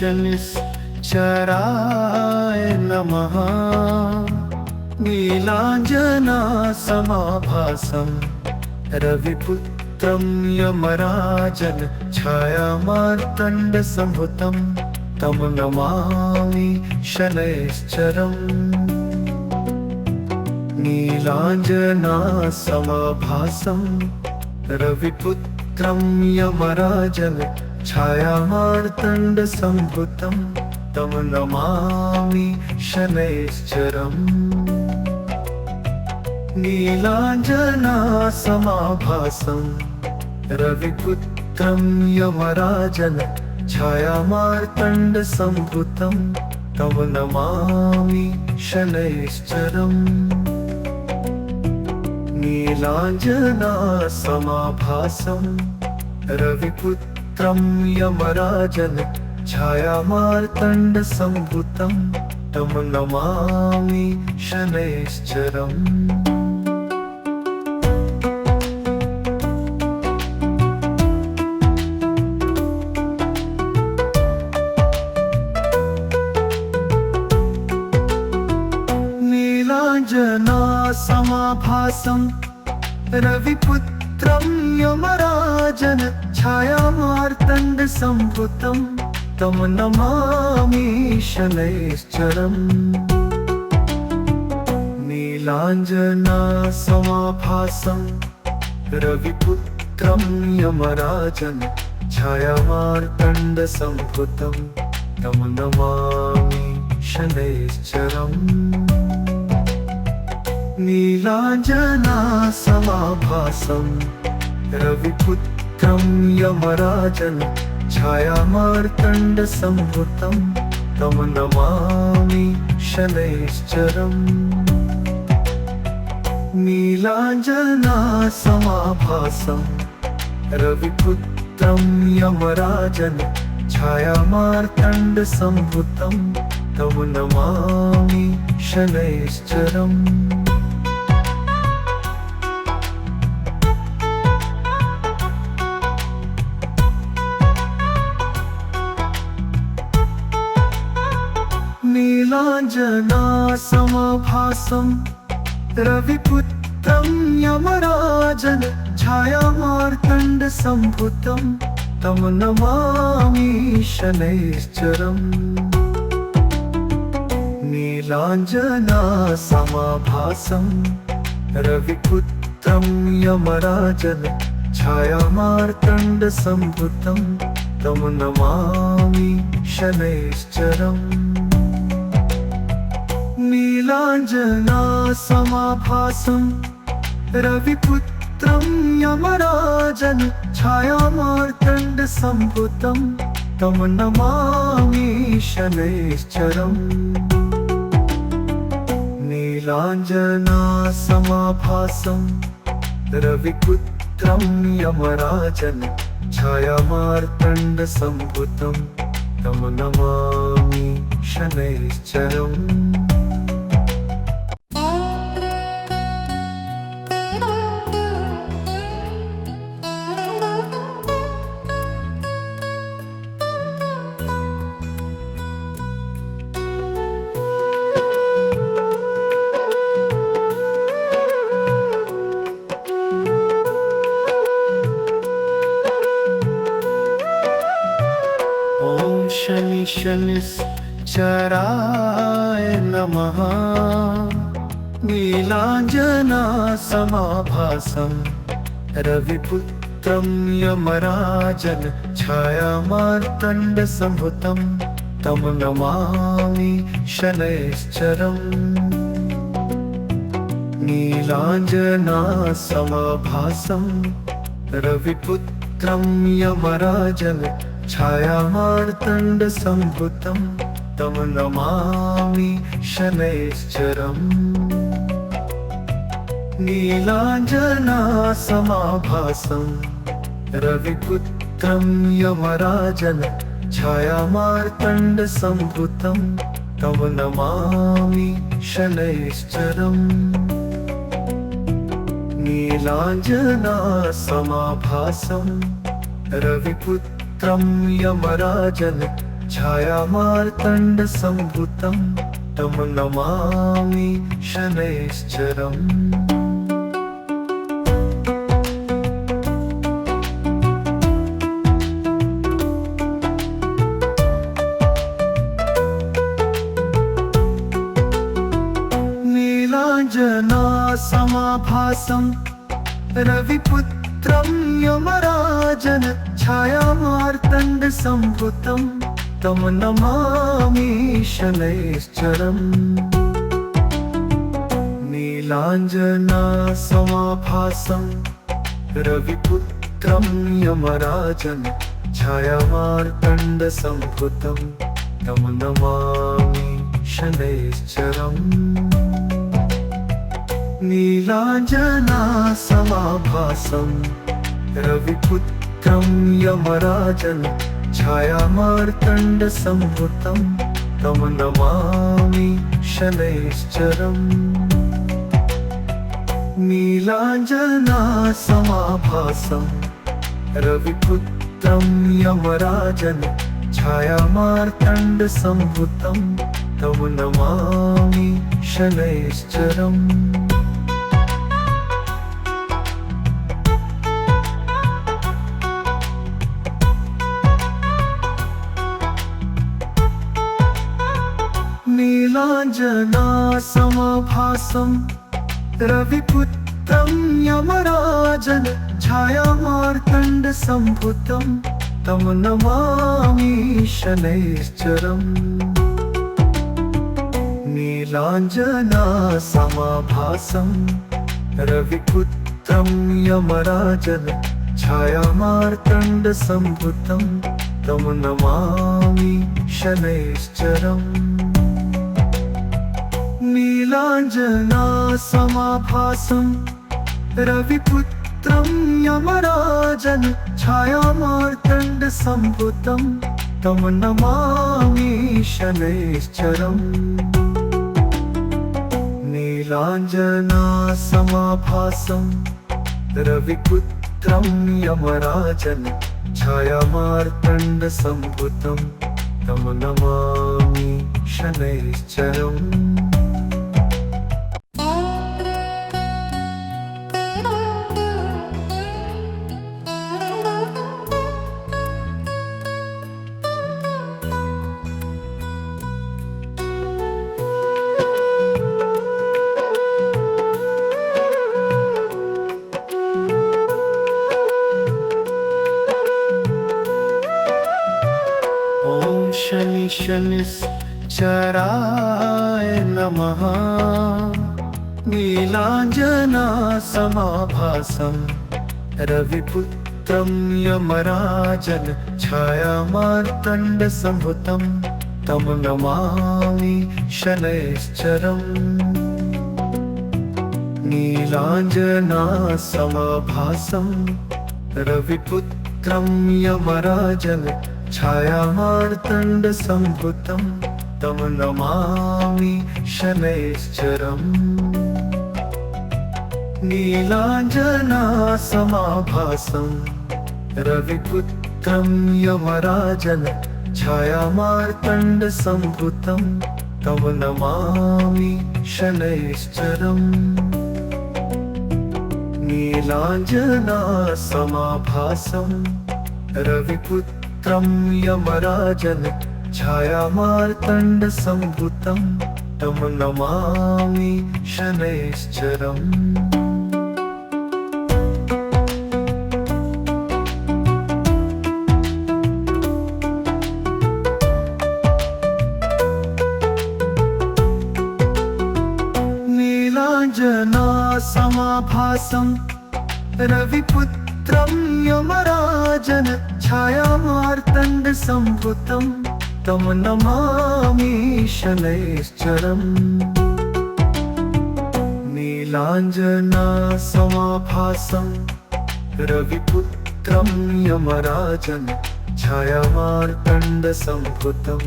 शनिश्चराय नमः। नीलाञ्जनासमाभासं रविपुत्रं यमराजन् छायामार्तण्डसम्भुतं तं नमामि शनैश्चरम्। नीलाञ्जनासमाभासं रविपुत्रं यमराजन् छायामार्तण्डसम्भुतं तं नमामि शनैश्चरम्। नीलाञ्जनासमाभासं रविपुत्रं यमराजन् छायामार्तण्डसम्भुतं तं नमामि शनैश्चरम्। नीलाञ्जनासमाभासं रविपुत्रं यमराजन् छायामार्तण्डसम्भुतं तं नमामि शनैश्चरम्। नीलाञ्जनासमाभासं रविपुत्रं यमराजन् छायामार्तण्डसम्भुतं तं नमामि शनैश्चरम्। नीलाञ्जनासमाभासं रविपुत्रं यमराजन् छायामार्तण्डसम्भुतं तं नमामि शनैश्चरम्। नीलाञ्जनासमाभासं रविपुत्रं यमराजन् छायामार्तण्डसम्भुतं तं नमामि शनैश्चरम्। नीलाञ्जनासमाभासं रविपुत्रं यमराजन् छायामार्तण्डसम्भुतं तं नमामि शनैश्चरम्। नीलाञ्जनासमाभासं रविपुत्रं यमराजन् छायामार्तण्डसम्भुतं तं नमामि शनैश्चरम्। नीलाञ्जनासमाभासं रविपुत्रं यमराजन् छायामार्तण्डसम्भुतं तं नमामि शनैश्चरम्। नीलाञ्जनासमाभासं रविपुत्रं यमराजन् छायामार्तण्डसम्भुतं तं नमामि शनैश्चरम्। नीलाञ्जनासमाभासं रविपुत्रं यमराजन् छायामार्तण्डसम्भुतं तं नमामि शनैश्चरम्। शनिश्चराय नमः। नीलाञ्जनासमाभासं रविपुत्रं यमराजन् छायामार्तण्डसम्भुतं तं नमामि शनैश्चरम्। नीलाञ्जनासमाभासं रविपुत्रं यमराजन् छायामार्तण्डसम्भुतं तं नमामि शनैश्चरम्। नीलाञ्जनासमाभासं रविपुत्रं यमराजन् छायामार्तण्डसम्भुतं तं नमामि शनैश्चरम्। नीलाञ्जनासमाभासं रविपुत्रं यमराजन् छायामार्तण्डसम्भूतं तं नमामि शनैश्चरम्। नीलाञ्जनासमाभासं रविपुत्रं यमराजन् छायामार्तण्डसम्भूतं तं नमामि शनैश्चरम्। नीलाञ्जनासमाभासं रविपुत्रं यमराजन् छायामार्तण्डसम्भूतं तं नमामि शनैश्चरम्। नीलाञ्जनासमाभासं रविपुत्रं यमराजन् छायामार्तण्डसम्भूतं तं नमामि शनैश्चरम्। नीलाञ्जनासमाभासं रविपुत्रं यमराजन् छायामार्तण्डसम्भूतं तं नमामि शनैश्चरम्। नीलाञ्जनासमाभासं रविपुत्रं यमराजन् छायामार्तण्डसम्भूतं तं नमामि शनैश्चरम्। नीलाञ्जनासमाभासं रविपुत्रं यमराजन् छायामार्तण्डसम्भूतं तं नमामि शनैश्चरम्। नीलाञ्जनासमाभासं रविपुत्रं यमराजन् छायामार्तण्डसम्भूतं तं नमामि शनैश्चरम्। नीलाञ्जनासमाभासं रविपुत्रं यमराजन् छायामार्तण्डसम्भूतं तं नमामि शनैश्चरम्। शनि शनिश्चराय नमः। नीलाञ्जनासमाभासं रविपुत्रं यमराजन् छायामार्तण्डसम्भूतं तं नमामि शनैश्चरम्। नीलाञ्जनासमाभासं रविपुत्रं यमराजन् छायामार्तण्डसम्भूतं तं नमामि शनैश्चरम्। नीलाञ्जनासमाभासं रविपुत्रं यमराजन् छायामार्तण्डसम्भूतं तं नमामि शनैश्चरम्। नीलाञ्जनासमाभासं रविपुत्रं यमराजन् छायामार्तण्डसम्भूतं तं नमामि शनैश्चरम्। नीलाञ्जनासमाभासं रविपुत्रं यमराजन् छायामार्तण्डसम्भूतं तं नमामि शनैश्चरम्। नीलाञ्जनासमाभासं रविपुत्रं यमराजन् छायामार्तण्डसम्भूतं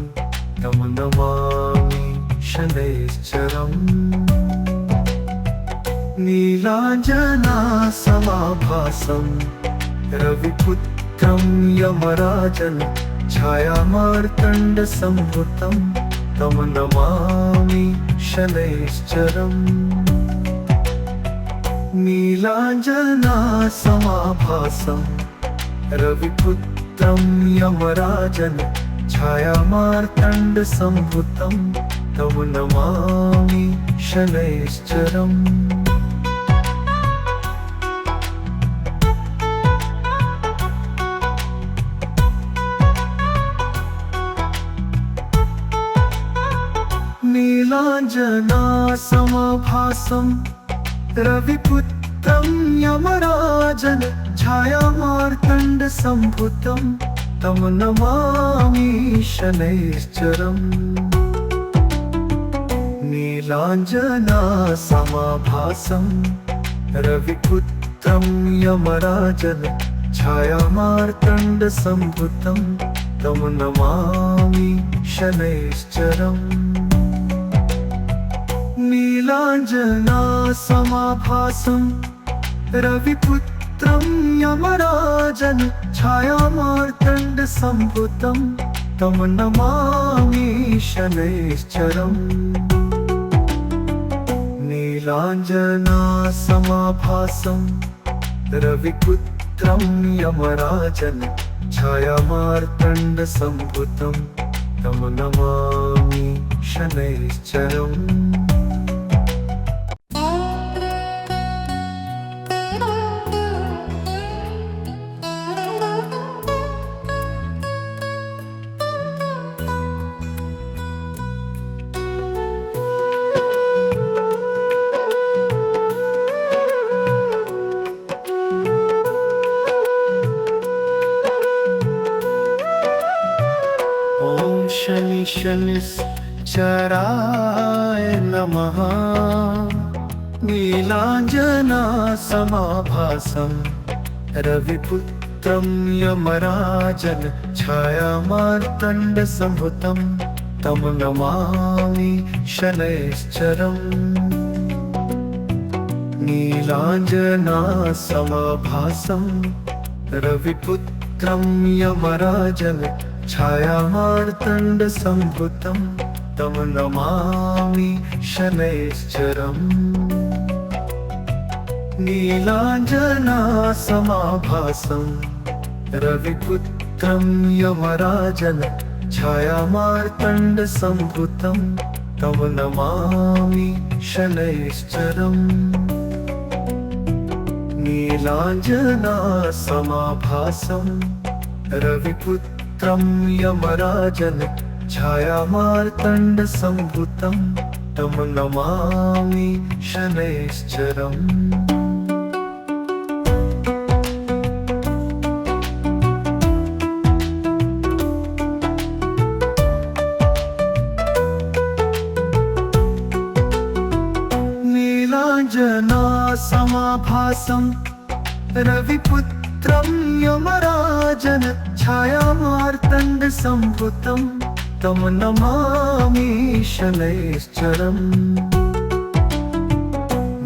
तं नमामि शनैश्चरम्। नीलाञ्जनासमाभासं रविपुत्रं यमराजन् छायामार्तण्डसम्भूतं तं नमामि शनैश्चरम् नीलाञ्जनासमाभासं रविपुत्रं यमराजन् छायामार्तण्डसम्भूतं तं नमामि शनैश्चरम् नीलाञ्जनासमाभासं रविपुत्रं यमराजन् छायामार्तण्डसम्भूतं तं नमामि शनैश्चरम् नीलाञ्जनासमाभासं रविपुत्रं यमराजन् छायामार्तण्डसम्भूतं तं नमामि शनैश्चरम् नीलाञ्जनासमाभासं रविपुत्रं यमराजन् छायामार्तण्डसम्भूतं तं नमामि शनैश्चरम् नीलाञ्जनासमाभासं रविपुत्रं यमराजन् छायामार्तण्डसम्भूतं तं नमामि शनैश्चरम् शनि शनिश्चराय नमः नीलाञ्जनासमाभासं रविपुत्रं यमराजन् छायामार्तण्डसम्भूतं तं नमामि शनैश्चरम् नीलाञ्जनासमाभासं रविपुत्रं यमराजन् छायामार्तण्डसम्भूतं तं नमामि शनैश्चरम् नीलाञ्जनासमाभासं रविपुत्रं यमराजन् छायामार्तण्डसम्भूतं तं नमामि शनैश्चरम् नीलाञ्जनासमाभासं रविपुत्रं यमराजन् छायामार्तण्डसम्भूतं तं नमामि शनैश्चरम् नीलाञ्जनासमाभासं रविपुत्रं यमराजन् छायामार्तण्डसम्भूतं तं नमामि शनैश्चरम्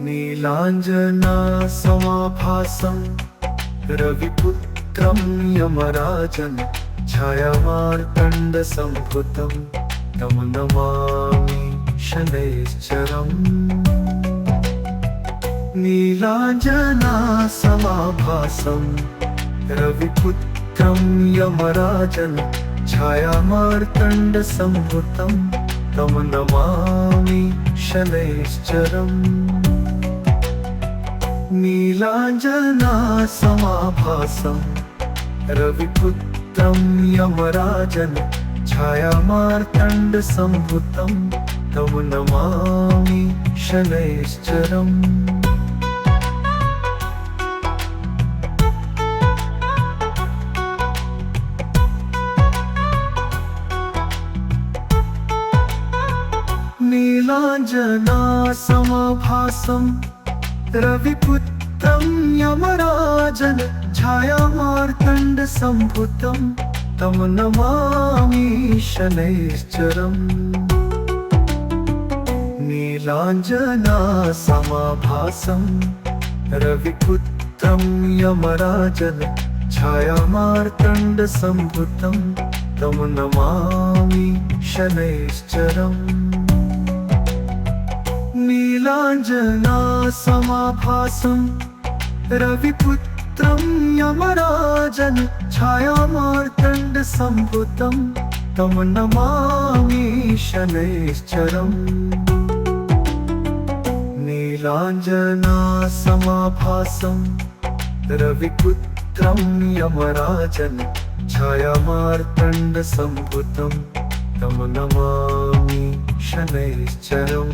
नीलाञ्जनासमाभासं रविपुत्रं यमराजन् छायामार्तण्डसम्भूतं तं नमामि शनैश्चरम् नीलाञ्जनासमाभासं रविपुत्रं यमराजन् छायामार्तण्डसम्भूतं तं नमामि शनैश्चरम् नीलाञ्जनासमाभासं रविपुत्रं यमराजन् छायामार्तण्डसम्भूतं तं नमामि शनैश्चरम् नीलाञ्जनासमाभासं रविपुत्रं यमराजन् छायामार्तण्डसम्भूतं तं नमामि शनैश्चरम् नीलाञ्जनासमाभासं रविपुत्रं यमराजन् छायामार्तण्डसम्भूतं तं नमामि शनैश्चरम् नीलाञ्जनासमाभासं रविपुत्रं यमराजन् छायामार्तण्डसम्भूतं तं नमामि शनैश्चरम् नीलाञ्जनासमाभासं रविपुत्रं यमराजन् छायामार्तण्डसम्भूतं तं नमामि शनैश्चरम्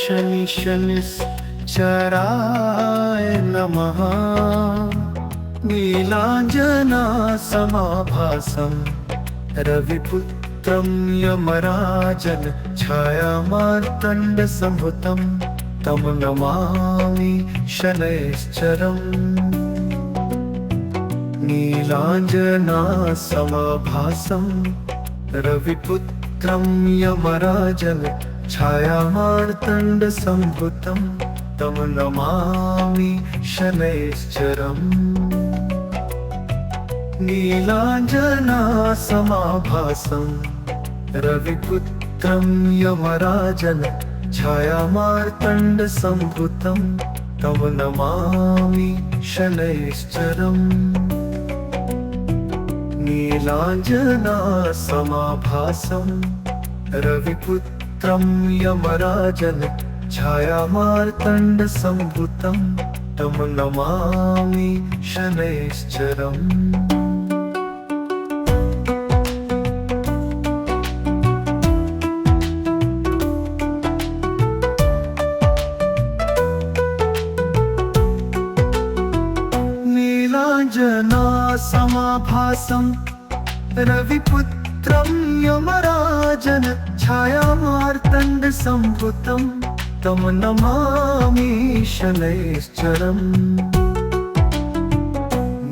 शनि शनिश्चराय नमः नीलाञ्जनासमाभासं रविपुत्रं यमराजन् छायामार्तण्डसम्भूतं तं नमामि शनैश्चरम् नीलाञ्जनासमाभासं रविपुत्रं यमराजन् छायामार्तण्डसम्भूतं तं नमामि शनैश्चरम् नीलाञ्जनासमाभासं रविपुत्रं यमराजन् छायामार्तण्डसम्भूतं तं नमामि शनैश्चरम् नीलाञ्जनासमाभासं रविपुत्रं यमराजन् छायामार्तण्डसम्भूतं तं नमामि शनैश्चरम् नीलाञ्जनासमाभासं रविपुत्रं यमराजन् छायामार्तण्डसम्भूतं तं नमामि शनैश्चरम्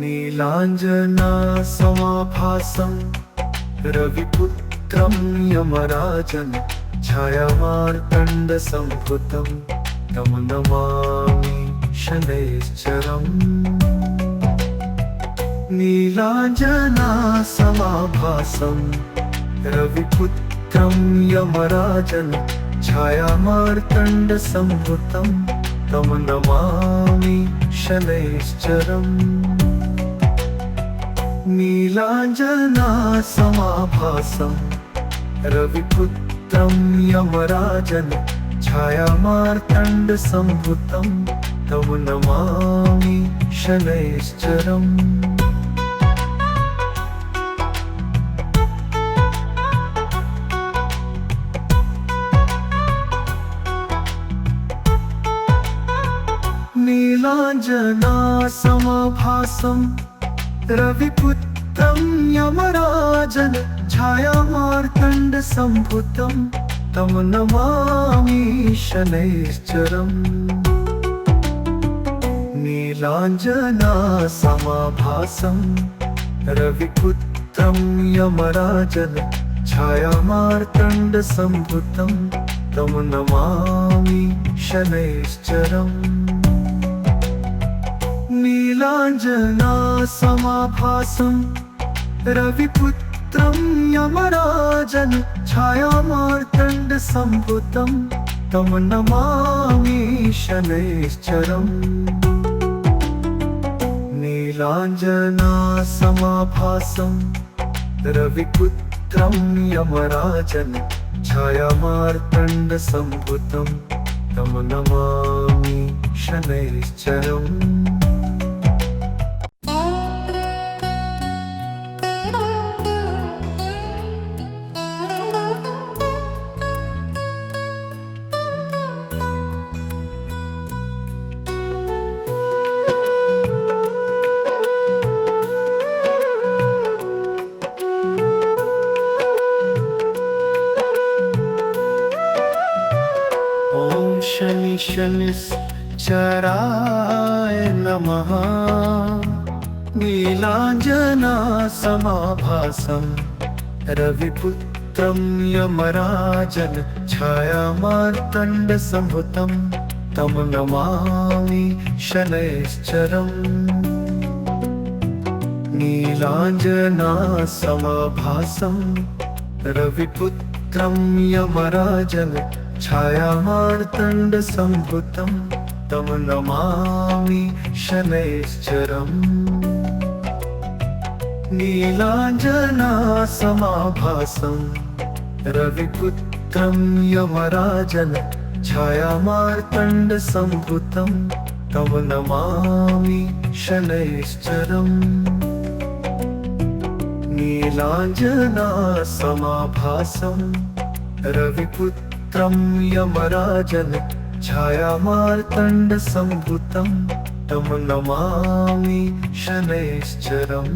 नीलाञ्जनासमाभासं रविपुत्रं यमराजन् छायामार्तण्डसम्भूतं तं नमामि शनैश्चरम् नीलाञ्जनासमाभासं रविपुत्रं यमराजन् छायामार्तण्डसम्भूतं तं नमामि शनैश्चरम् नीलाञ्जनासमाभासं रविपुत्रं यमराजन् छायामार्तण्डसम्भूतं तं नमामि शनैश्चरम् नीलाञ्जनासमाभासं रविपुत्रं यमराजन् छायामार्तण्डसम्भूतं तं नमामि शनैश्चरम् नीलाञ्जनासमाभासं रविपुत्रं यमराजन् छायामार्तण्डसम्भूतं तं नमामि शनैश्चरम् नीलाञ्जनासमाभासं रविपुत्रं यमराजन् छायामार्तण्डसम्भूतं तं नमामि शनैश्चरम् नीलाञ्जनासमाभासं रविपुत्रं यमराजन् छायामार्तण्डसम्भूतं तं नमामि शनैश्चरम् शनिश्चराय नमः। नीलाञ्जनासमाभासं रविपुत्रं यमराजन् छायामार्तण्डसम्भुतं तं नमामि शनैश्चरम्। नीलाञ्जनासमाभासं रविपुत्रं यमराजन् छायामार्तण्डसम्भुतं तं नमामि शनैश्चरम्। नीलाञ्जनासमाभासं रविपुत्रं यमराजन् छायामार्तण्डसम्भुतं तं नमामि शनैश्चरम्। नीलाञ्जनासमाभासं रविपुत्रं यमराजन् छायामार्तण्डसम्भुतं तं नमामि शनैश्चरम्।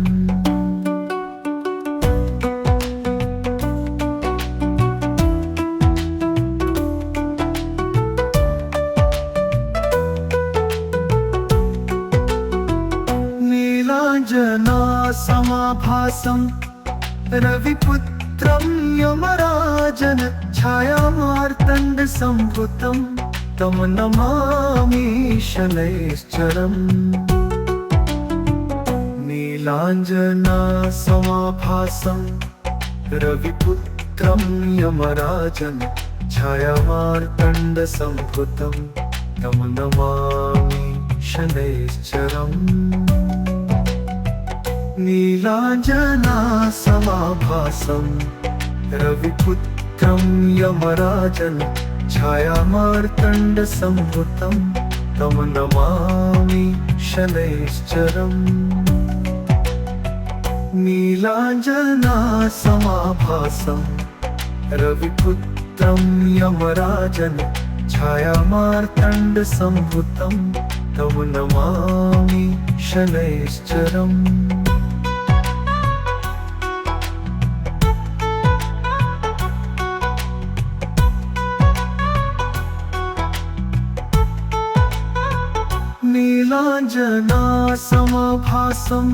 नीलाञ्जनासमाभासं रविपुत्रं यमराजन् छायामार्तण्डसम्भुतं तं नमामि शनैश्चरम्। नीलाञ्जनासमाभासं रविपुत्रं यमराजन् छायामार्तण्डसम्भुतं तं नमामि शनैश्चरम्। नीलाञ्जनासमाभासं रविपुत्रं यमराजन् छायामार्तण्डसम्भुतं तं नमामि शनैश्चरम्। नीलाञ्जनासमाभासं रविपुत्रं यमराजन् छायामार्तण्डसम्भुतं तं नमामि शनैश्चरम्। नीलाञ्जनासमाभासं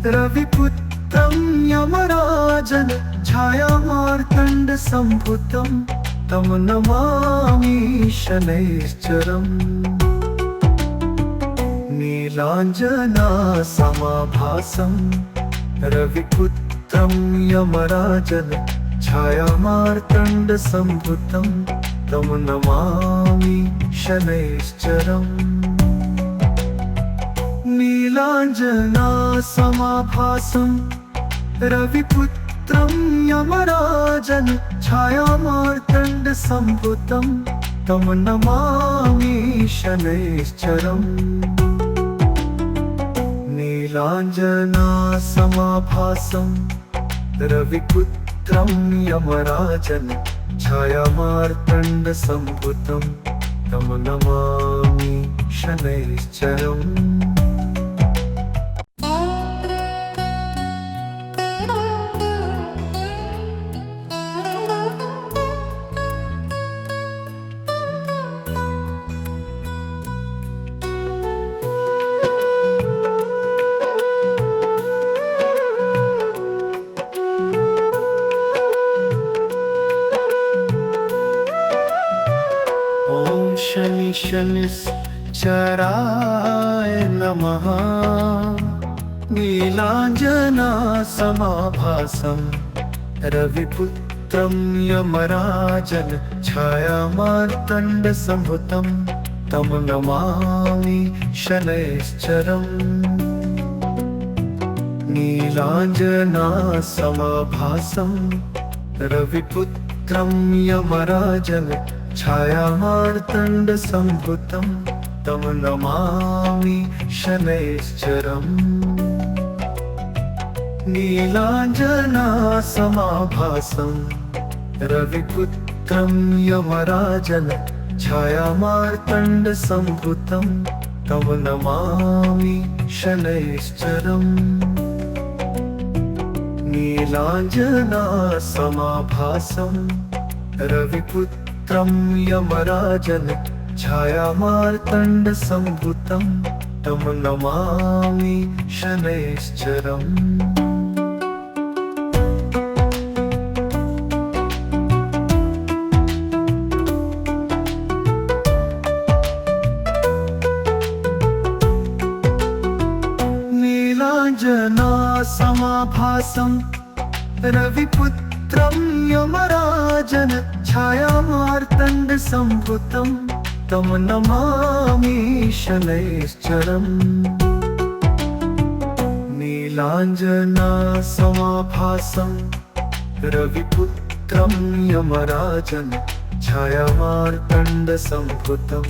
रविपुत्रं यमराजन् छायामार्तण्डसम्भुतं तं नमामि शनैश्चरम्। नीलाञ्जनासमाभासं रविपुत्रं यमराजन् छायामार्तण्डसम्भुतं तं नमामि शनैश्चरम्। नीलाञ्जनासमाभासं रविपुत्रं यमराजन् छायामार्तण्डसम्भुतं तं नमामि शनैश्चरम्। नीलाञ्जनासमाभासं रविपुत्रं यमराजन् छायामार्तण्डसम्भुतं तं नमामि शनैश्चरम्। शनिश्चराय नमः। नीलाञ्जनासमाभासं रविपुत्रं यमराजन् छायामार्तण्डसम्भुतं तं नमामि शनैश्चरम्। नीलाञ्जनासमाभासं रविपुत्रं यमराजन् छायामार्तण्डसम्भुतं तं नमामि शनैश्चरम्। नीलाञ्जनासमाभासं रविपुत्रं यमराजन् छायामार्तण्डसम्भुतं तं नमामि शनैश्चरम्। नीलाञ्जनासमाभासं रविपुत्रं यमराजन् छायामार्तण्डसम्भूतं तं नमामि शनैश्चरम्। नीलाञ्जनासमाभासं रविपुत्रं यमराजन् छायामार्तण्डसम्भूतं तं नमामि शनैश्चरम्। नीलाञ्जनासमाभासं रविपुत्रं यमराजन् छायामार्तण्डसम्भूतं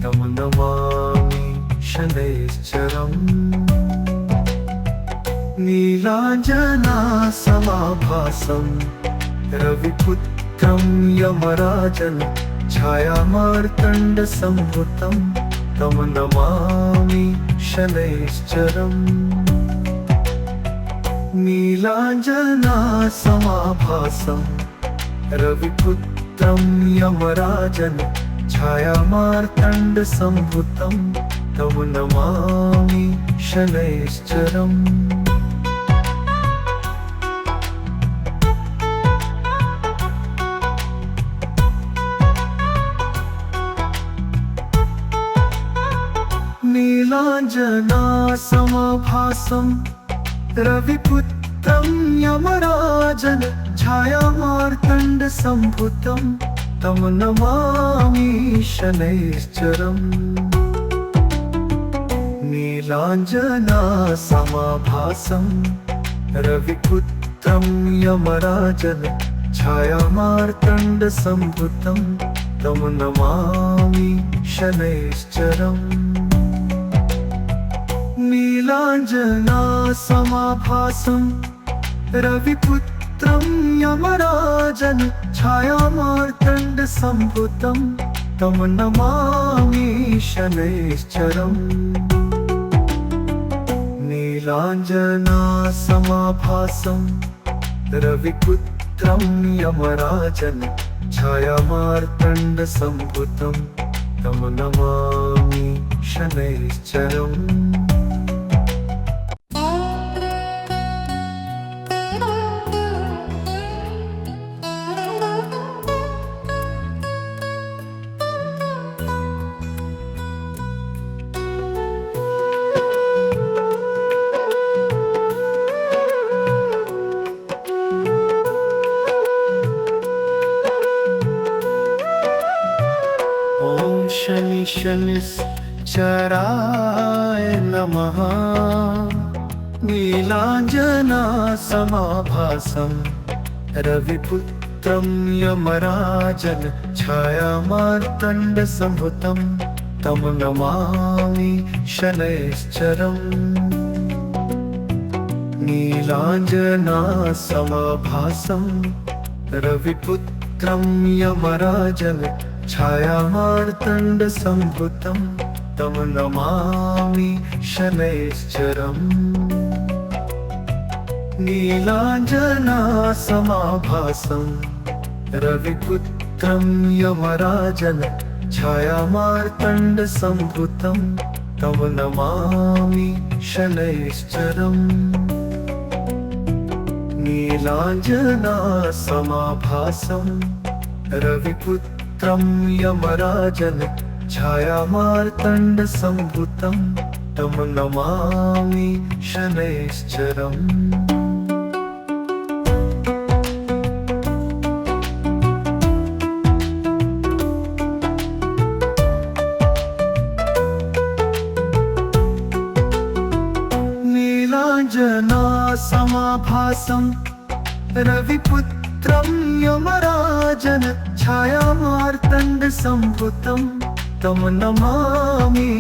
तं नमामि शनैश्चरम्। नीलाञ्जनासमाभासं रविपुत्रं यमराजन् छायामार्तण्डसम्भूतं तं नमामि शनैश्चरम्। नीलाञ्जनासमाभासं रविपुत्रं यमराजन् छायामार्तण्डसम्भूतं तं नमामि शनैश्चरम्। नीलाञ्जनासमाभासं रविपुत्रं यमराजन् छायामार्तण्डसम्भूतं तं नमामि शनैश्चरम्। नीलाञ्जनासमाभासं रविपुत्रं यमराजन् छायामार्तण्डसम्भूतं तं नमामि शनैश्चरम्। नीलाञ्जनासमाभासं रविपुत्रं यमराजन् छायामार्तण्डसम्भूतं तं नमामि शनैश्चरम्। नीलाञ्जनासमाभासं रविपुत्रं यमराजन् छायामार्तण्डसम्भूतं तं नमामि शनैश्चरम्। शनि शनिश्चराय नमः। नीलाञ्जनासमाभासं रविपुत्रं यमराजन् छायामार्तण्डसम्भूतं तं नमामि शनैश्चरम्। नीलाञ्जनासमाभासं रविपुत्रं यमराजन् छायामार्तण्डसम्भूतं तं नमामि शनैश्चरम्। नीलाञ्जनासमाभासं रविपुत्रं यमराजन् छायामार्तण्डसम्भूतं तं नमामि शनैश्चरम्। नीलाञ्जनासमाभासं रविपुत्रं यमराजन् छायामार्तण्डसम्भूतं तं नमामि शनैश्चरम्। नीलाञ्जनासमाभासं रविपुत्रं यमराजन् छायामार्तण्डसम्भूतं तं नमामि